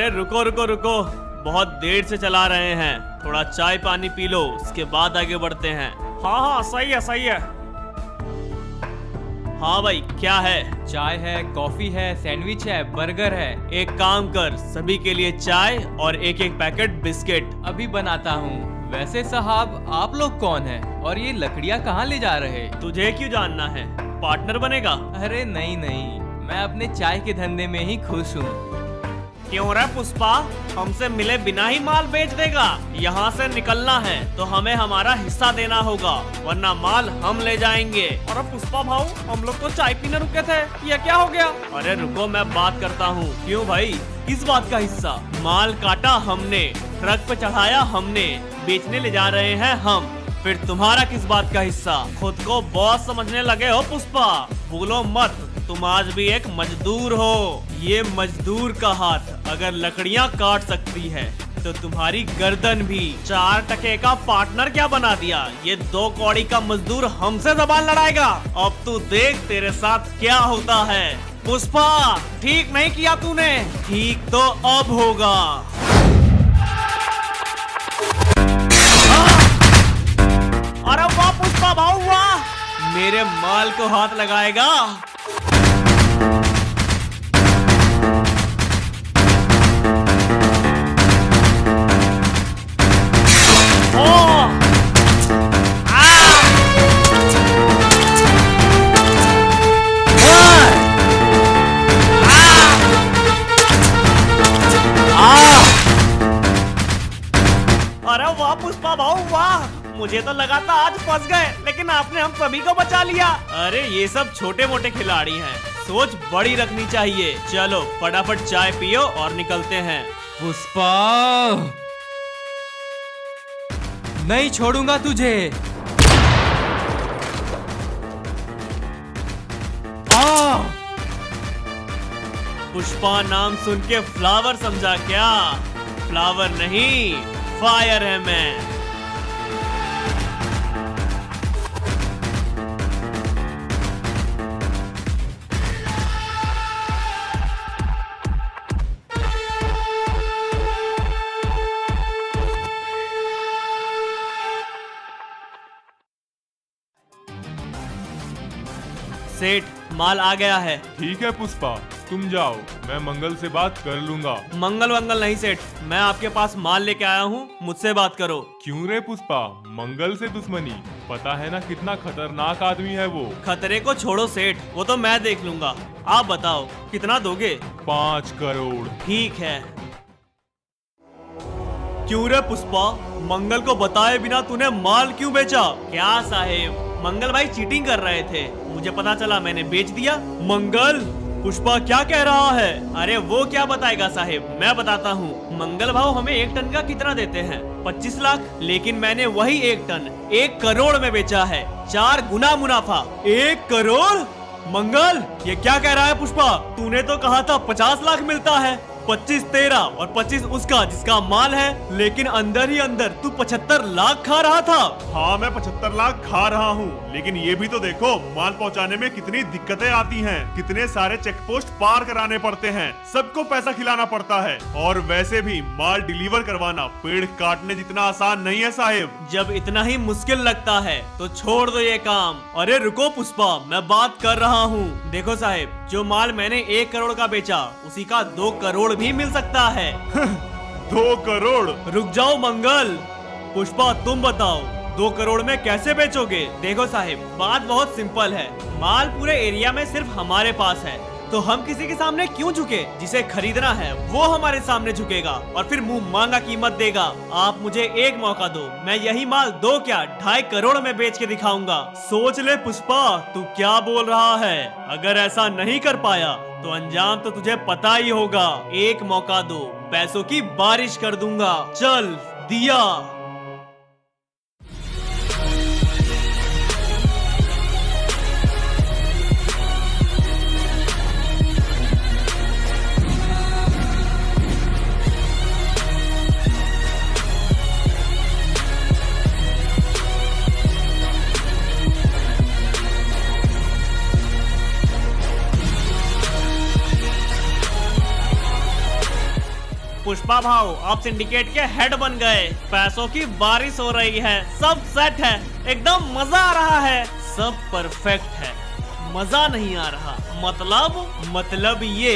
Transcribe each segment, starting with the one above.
अरे रुको रुको रुको, बहुत देर से चला रहे हैं, थोड़ा चाय पानी पी लो, उसके बाद आगे बढ़ते हैं। हाँ हाँ सही है सही है। हाँ भाई क्या है? चाय है, कॉफी है, सैंडविच है, बर्गर है। एक काम कर, सभी के लिए चाय और एक एक पैकेट बिस्किट। अभी बनाता हूँ। वैसे साहब आप लोग कौन हैं और ये लकड़ियाँ कहाँ ले जा रहे? तुझे क्यों जानना है? पार्टनर बनेगा? अरे नहीं नहीं, मैं अपने चाय के धंधे में ही खुश हूँ। क्यों रे पुष्पा, हमसे मिले बिना ही माल बेच देगा? यहाँ से निकलना है तो हमें हमारा हिस्सा देना होगा, वरना माल हम ले जाएंगे। अरे पुष्पा भाऊ, हम लोग तो चाय पीने रुके थे, ये क्या हो गया? अरे रुको मैं बात करता हूँ। क्यों भाई, किस बात का हिस्सा? माल काटा हमने, ट्रक पे चढ़ाया हमने, बेचने ले जा रहे हैं हम, फिर तुम्हारा किस बात का हिस्सा? खुद को बॉस समझने लगे हो पुष्पा? भूलो मत, तुम आज भी एक मजदूर हो। ये मजदूर का हाथ अगर लकड़ियाँ काट सकती है तो तुम्हारी गर्दन भी। 4 टके का पार्टनर क्या बना दिया? ये 2 कौड़ी का मजदूर हमसे जबान लड़ाएगा? अब तू देख तेरे साथ क्या होता है। पुष्पा, ठीक नहीं किया तूने। ठीक तो अब होगा। अरे वाह पुष्पा भाऊ वाह, मेरे माल को हाथ लगाएगा। अरे वाह पुष्पा भाऊ वाह, मुझे तो लगा था आज फंस गए, लेकिन आपने हम सभी को बचा लिया। अरे ये सब छोटे मोटे खिलाड़ी हैं, सोच बड़ी रखनी चाहिए। चलो फटाफट चाय पियो और निकलते हैं। पुष्पा, नहीं छोड़ूंगा तुझे। पुष्पा नाम सुन के फ्लावर समझा क्या? फ्लावर नहीं, फायर है मैं। सेठ, माल आ गया है। ठीक है पुष्पा, तुम जाओ, मैं मंगल से बात कर लूंगा। मंगल वंगल नहीं सेठ, मैं आपके पास माल लेके आया हूँ, मुझसे बात करो। क्यों रे पुष्पा, मंगल से दुश्मनी? पता है ना कितना खतरनाक आदमी है वो। खतरे को छोड़ो सेठ, वो तो मैं देख लूंगा। आप बताओ कितना दोगे? 5 करोड़। ठीक है। क्यों रे पुष्पा, मंगल को बताए बिना तूने माल क्यों बेचा? क्या साहेब, मंगल भाई चीटिंग कर रहे थे, मुझे पता चला, मैंने बेच दिया। मंगल, पुष्पा क्या कह रहा है? अरे वो क्या बताएगा साहेब, मैं बताता हूँ। मंगल भाव हमें 1 टन का कितना देते हैं? 25 लाख, लेकिन मैंने वही 1 टन 1 करोड़ में बेचा है। 4 गुना मुनाफा। 1 करोड़? मंगल, ये क्या कह रहा है पुष्पा? तूने तो कहा था 50 लाख मिलता है। 25 तेरा और 25 उसका जिसका माल है, लेकिन अंदर ही अंदर तू 75 लाख खा रहा था। हाँ मैं 75 लाख खा रहा हूँ, लेकिन ये भी तो देखो माल पहुँचाने में कितनी दिक्कतें आती हैं, कितने सारे चेक पोस्ट पार कराने पड़ते हैं, सबको पैसा खिलाना पड़ता है, और वैसे भी माल डिलीवर करवाना पेड़ काटने जितना आसान नहीं है साहेब। जब इतना ही मुश्किल लगता है तो छोड़ दो ये काम। अरे रुको पुष्पा, मैं बात कर रहा हूँ। देखो साहेब, जो माल मैंने 1 करोड़ का बेचा, उसी का 2 करोड़ भी मिल सकता है। 2 करोड़? रुक जाओ मंगल। पुष्पा तुम बताओ, 2 करोड़ में कैसे बेचोगे? देखो साहिब, बात बहुत सिंपल है। माल पूरे एरिया में सिर्फ हमारे पास है, तो हम किसी के सामने क्यों झुके? जिसे खरीदना है वो हमारे सामने झुकेगा और फिर मुंह मांगा कीमत देगा। आप मुझे एक मौका दो, मैं यही माल 2 क्या 2.5 करोड़ में बेच के दिखाऊंगा। सोच ले पुष्पा, तू क्या बोल रहा है? अगर ऐसा नहीं कर पाया तो अंजाम तो तुझे पता ही होगा। एक मौका दो, पैसों की बारिश कर दूंगा। चल दिया। पुष्पा भाव, आप सिंडिकेट के हेड बन गए, पैसों की बारिश हो रही है, सब सेट है, एकदम मजा आ रहा है, सब परफेक्ट है, मजा नहीं आ रहा। मतलब ये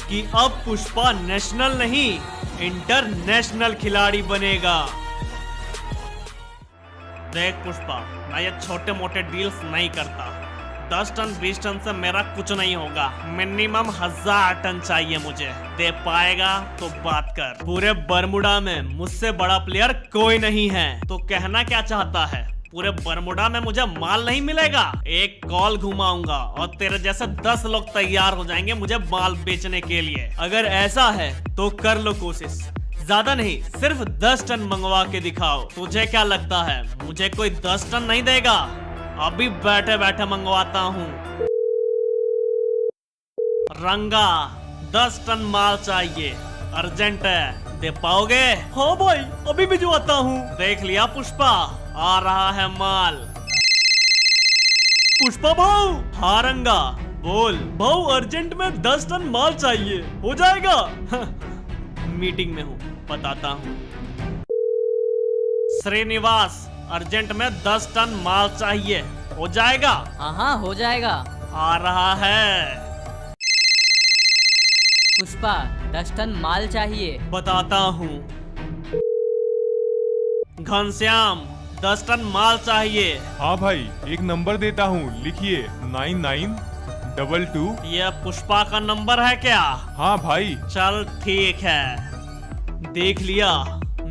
कि अब पुष्पा नेशनल नहीं इंटरनेशनल खिलाड़ी बनेगा। देख पुष्पा, मैं ये छोटे मोटे डील्स नहीं करता, 10 टन 20 टन से मेरा कुछ नहीं होगा, मिनिमम 1000 टन चाहिए मुझे। दे पाएगा तो बात कर। पूरे बरमुडा में मुझसे बड़ा प्लेयर कोई नहीं है। तो कहना क्या चाहता है? पूरे बरमुडा में मुझे माल नहीं मिलेगा? एक कॉल घुमाऊंगा और तेरे जैसे 10 लोग तैयार हो जाएंगे मुझे माल बेचने के लिए। अगर ऐसा है तो कर लो कोशिश, ज्यादा नहीं, सिर्फ 10 टन मंगवा के दिखाओ। तुझे क्या लगता है मुझे कोई 10 टन नहीं देगा? अभी बैठे बैठे मंगवाता हूँ। रंगा 10 टन माल चाहिए, अर्जेंट है, दे पाओगे? हाँ भाई, अभी भिजवाता हूँ। देख लिया पुष्पा, आ रहा है माल। पुष्पा भाऊ। हाँ रंगा बोल। भाऊ अर्जेंट में 10 टन माल चाहिए, हो जाएगा? मीटिंग में हूँ, बताता हूँ। श्रीनिवास, अर्जेंट में 10 टन माल चाहिए, हो जाएगा? हाँ हो जाएगा। आ रहा है। पुष्पा 10 टन माल चाहिए। बताता हूँ। घनश्याम 10 टन माल चाहिए। हाँ भाई, एक नंबर देता हूँ, लिखिए 9922। यह पुष्पा का नंबर है क्या? हाँ भाई। चल ठीक है, देख लिया,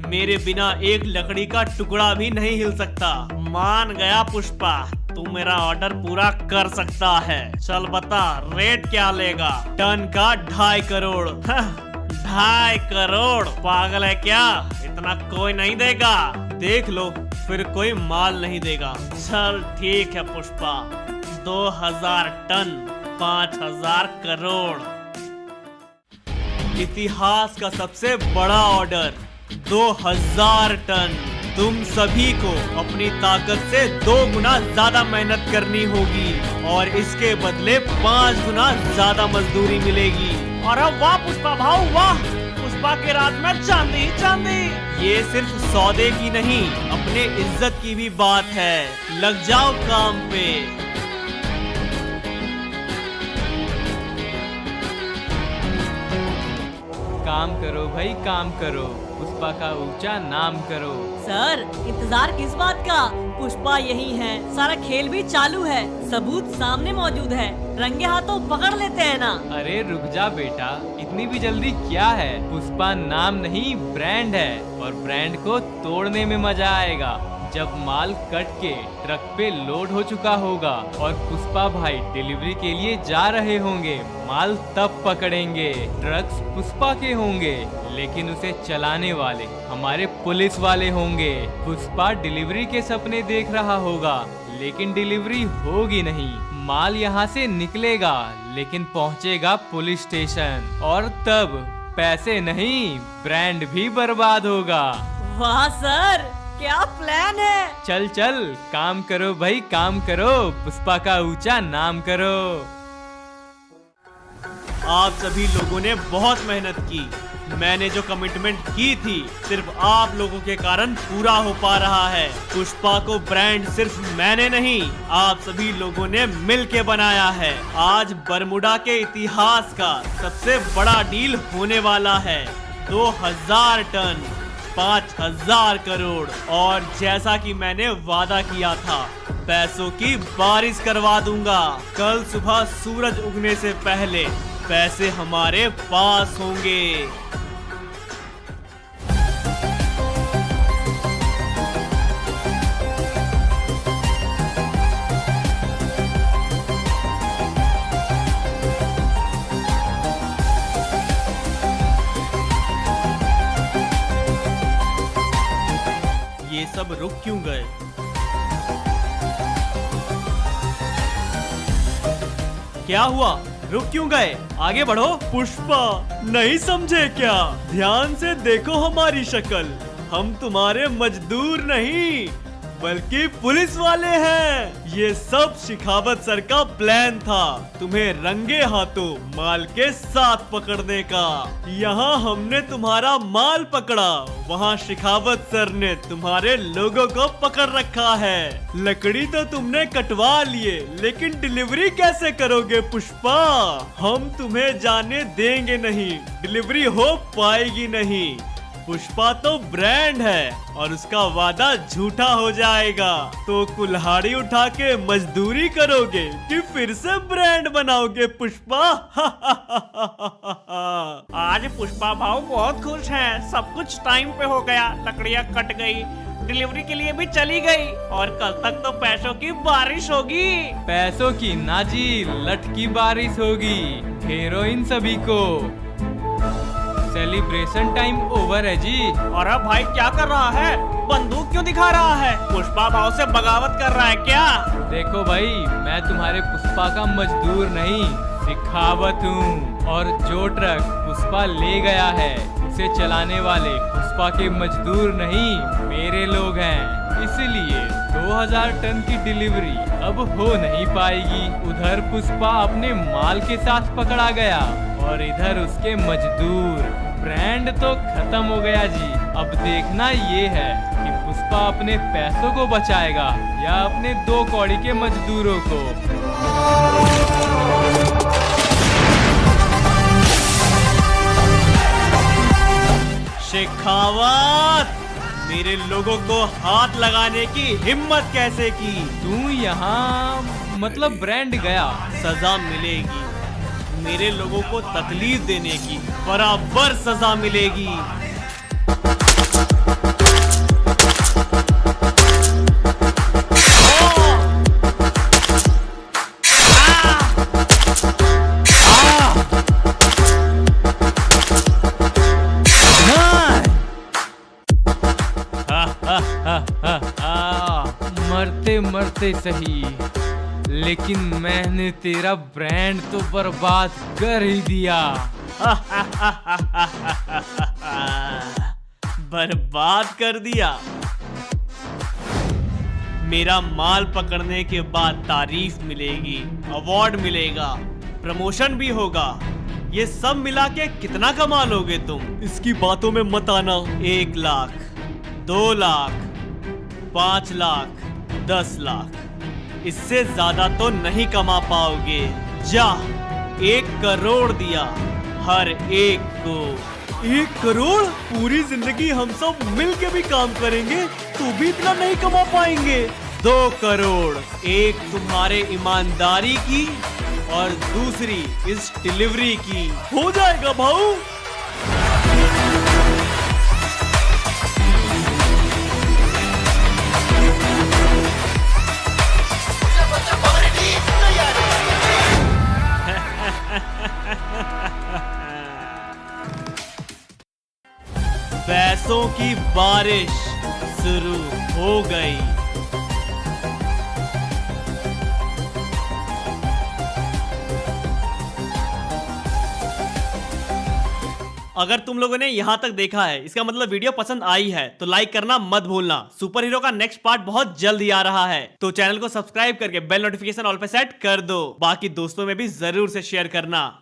मेरे बिना एक लकड़ी का टुकड़ा भी नहीं हिल सकता। मान गया पुष्पा, तू मेरा ऑर्डर पूरा कर सकता है। चल बता, रेट क्या लेगा? टन का 2.5 करोड़। 2.5 करोड़? पागल है क्या? इतना कोई नहीं देगा। देख लो, फिर कोई माल नहीं देगा। चल ठीक है पुष्पा, 2000 टन, 5000 करोड़। इतिहास का सबसे बड़ा ऑर्डर, 2000 टन। तुम सभी को अपनी ताकत से 2 गुना ज्यादा मेहनत करनी होगी और इसके बदले 5 गुना ज्यादा मजदूरी मिलेगी। अरे वाह पुष्पा भाऊ वाह, पुष्पा के रात में चांदी ही चांदी। ये सिर्फ सौदे की नहीं, अपने इज्जत की भी बात है। लग जाओ काम पे। काम करो भाई, काम करो, पुष्पा का ऊंचा नाम करो। सर इंतजार किस बात का? पुष्पा यही है, सारा खेल भी चालू है, सबूत सामने मौजूद है, रंगे हाथों पकड़ लेते हैं ना। अरे रुक जा बेटा, इतनी भी जल्दी क्या है? पुष्पा नाम नहीं ब्रांड है और ब्रांड को तोड़ने में मजा आएगा जब माल कट के ट्रक पे लोड हो चुका होगा और पुष्पा भाई डिलीवरी के लिए जा रहे होंगे। माल तब पकड़ेंगे। ट्रक्स पुष्पा के होंगे लेकिन उसे चलाने वाले हमारे पुलिस वाले होंगे। पुष्पा डिलीवरी के सपने देख रहा होगा लेकिन डिलीवरी होगी नहीं। माल यहाँ से निकलेगा लेकिन पहुँचेगा पुलिस स्टेशन और तब पैसे नहीं, ब्रांड भी बर्बाद होगा। वाह सर, क्या प्लान है? चल चल, काम करो भाई, काम करो, पुष्पा का ऊंचा नाम करो। आप सभी लोगों ने बहुत मेहनत की। मैंने जो कमिटमेंट की थी सिर्फ आप लोगों के कारण पूरा हो पा रहा है। पुष्पा को ब्रांड सिर्फ मैंने नहीं, आप सभी लोगों ने मिल के बनाया है। आज बरमुडा के इतिहास का सबसे बड़ा डील होने वाला है। 2000 टन, 5000 करोड़ और जैसा कि मैंने वादा किया था, पैसों की बारिश करवा दूंगा। कल सुबह सूरज उगने से पहले पैसे हमारे पास होंगे। ये सब रुक क्यों गए? क्या हुआ? रुक क्यों गए? आगे बढ़ो। पुष्पा नहीं समझे क्या? ध्यान से देखो हमारी शक्ल, हम तुम्हारे मजदूर नहीं, बल्कि पुलिस वाले हैं। ये सब शिखावत सर का प्लान था, तुम्हें रंगे हाथों माल के साथ पकड़ने का। यहाँ हमने तुम्हारा माल पकड़ा, वहाँ शिखावत सर ने तुम्हारे लोगों को पकड़ रखा है। लकड़ी तो तुमने कटवा लिए, लेकिन डिलीवरी कैसे करोगे पुष्पा? हम तुम्हें जाने देंगे नहीं, डिलीवरी हो पाएगी नहीं। पुष्पा तो ब्रांड है और उसका वादा झूठा हो जाएगा। तो कुल्हाड़ी उठा के मजदूरी करोगे कि फिर से ब्रांड बनाओगे पुष्पा? आज पुष्पा भाव बहुत खुश हैं। सब कुछ टाइम पे हो गया, लकड़ियाँ कट गई, डिलीवरी के लिए भी चली गई और कल तक तो पैसों की बारिश होगी। पैसों की ना जी, लठ की बारिश होगी। घेरो इन सभी को, सेलिब्रेशन टाइम ओवर है जी। और अब भाई क्या कर रहा है? बंदूक क्यों दिखा रहा है? पुष्पा भाव से बगावत कर रहा है क्या? देखो भाई, मैं तुम्हारे पुष्पा का मजदूर नहीं, शिखावत हूँ। और जो ट्रक पुष्पा ले गया है, उसे चलाने वाले पुष्पा के मजदूर नहीं, मेरे लोग हैं। इसलिए 2000 टन की डिलीवरी अब हो नहीं पाएगी। उधर पुष्पा अपने माल के साथ पकड़ा गया और इधर उसके मजदूर। ब्रांड तो खत्म हो गया जी। अब देखना ये है कि पुष्पा अपने पैसों को बचाएगा या अपने 2 कौड़ी के मजदूरों को। शेखावत, मेरे लोगों को हाथ लगाने की हिम्मत कैसे की? तू यहाँ मतलब ब्रांड गया। सजा मिलेगी, मेरे लोगों को तकलीफ देने की बराबर सजा मिलेगी। मरते मरते सही, लेकिन मैंने तेरा ब्रांड तो बर्बाद कर ही दिया। बर्बाद कर दिया? मेरा माल पकड़ने के बाद तारीफ मिलेगी, अवार्ड मिलेगा, प्रमोशन भी होगा। ये सब मिला के कितना कमा लोगे तुम? इसकी बातों में मत आना। 1 लाख, 2 लाख, 5 लाख, 10 लाख, इससे ज्यादा तो नहीं कमा पाओगे। जा, 1 करोड़ दिया हर एक को। 1 करोड़? पूरी जिंदगी हम सब मिल के भी काम करेंगे तो भी इतना नहीं कमा पाएंगे। 2 करोड़, एक तुम्हारे ईमानदारी की और दूसरी इस डिलीवरी की। हो जाएगा भाऊ। पैसों की बारिश शुरू हो गई। अगर तुम लोगों ने यहाँ तक देखा है, इसका मतलब वीडियो पसंद आई है, तो लाइक करना मत भूलना। सुपर हीरो का नेक्स्ट पार्ट बहुत जल्द ही आ रहा है, तो चैनल को सब्सक्राइब करके बेल नोटिफिकेशन ऑल पे सेट कर दो। बाकी दोस्तों में भी जरूर से शेयर करना।